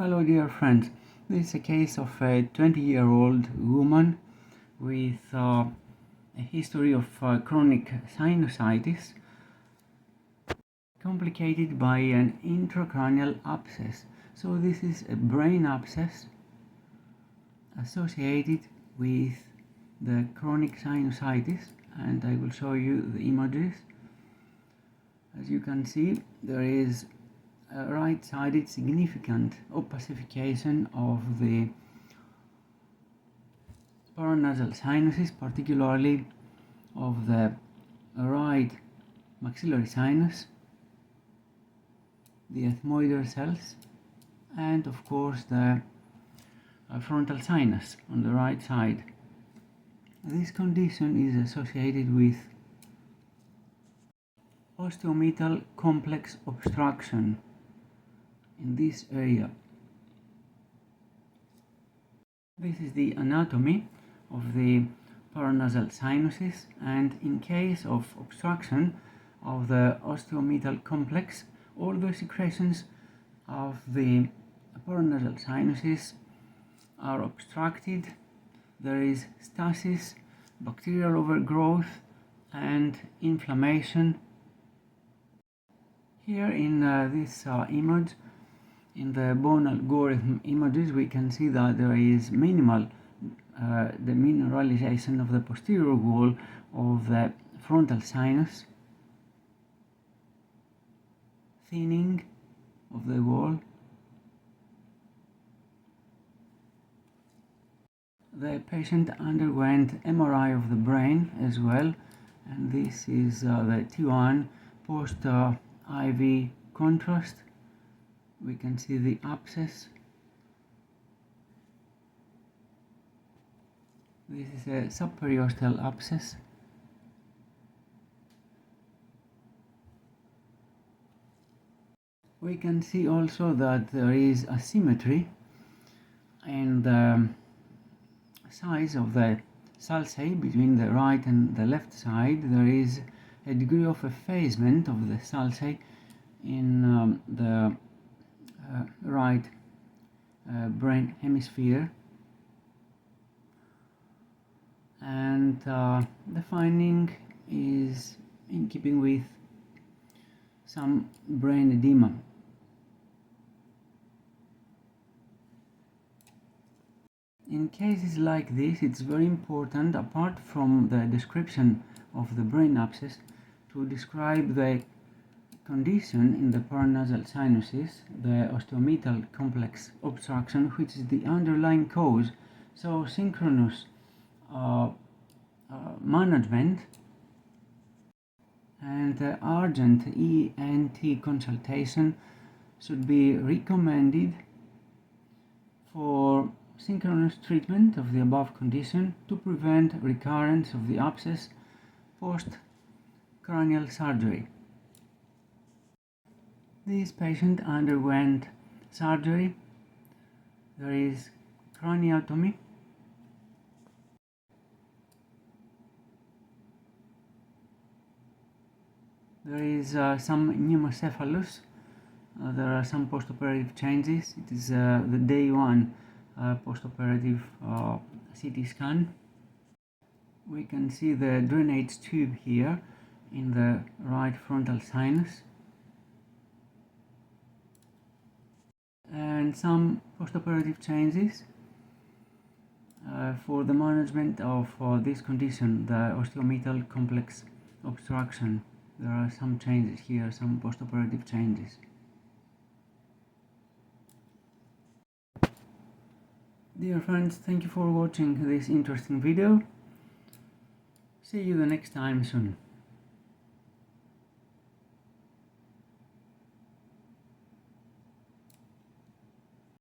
Hello dear friends, this is a case of a 20-year-old woman with a history of chronic sinusitis complicated by an intracranial abscess. So this is a brain abscess associated with the chronic sinusitis, and I will show you the images. As you can see, there is a right-sided significant opacification of the paranasal sinuses, particularly of the right maxillary sinus, the ethmoidal cells, and of course the frontal sinus on the right side. This condition is associated with Ostiomeatus Complex Obstruction in this area. This is the anatomy of the paranasal sinuses, and in case of obstruction of the ostiomeatal complex, all the secretions of the paranasal sinuses are obstructed. There is stasis, bacterial overgrowth, and inflammation. Here in this image, in the bone algorithm images, we can see that there is minimal demineralization of the posterior wall of the frontal sinus, thinning of the wall. The patient underwent MRI of the brain as well, and this is the T1 post IV contrast. We can see the abscess. This is a subperiosteal abscess. We can see also that there is asymmetry in the size of the sulci between the right and the left side. There is a degree of effacement of the sulci in the right brain hemisphere, and the finding is in keeping with some brain edema. In cases like this, it's very important, apart from the description of the brain abscess, to describe the condition in the paranasal sinuses, the ostiomeatal complex obstruction, which is the underlying cause. So synchronous management and urgent ENT consultation should be recommended for synchronous treatment of the above condition to prevent recurrence of the abscess post-cranial surgery. This patient underwent surgery. There is craniotomy. There is some pneumocephalus. There are some postoperative changes. It is the day 1 postoperative CT scan. We can see the drainage tube here in the right frontal sinus, and some postoperative changes for the management of this condition, the ostiomeatal complex obstruction. There are some changes here, some postoperative changes. Dear friends, thank you for watching this interesting video. See you the next time soon.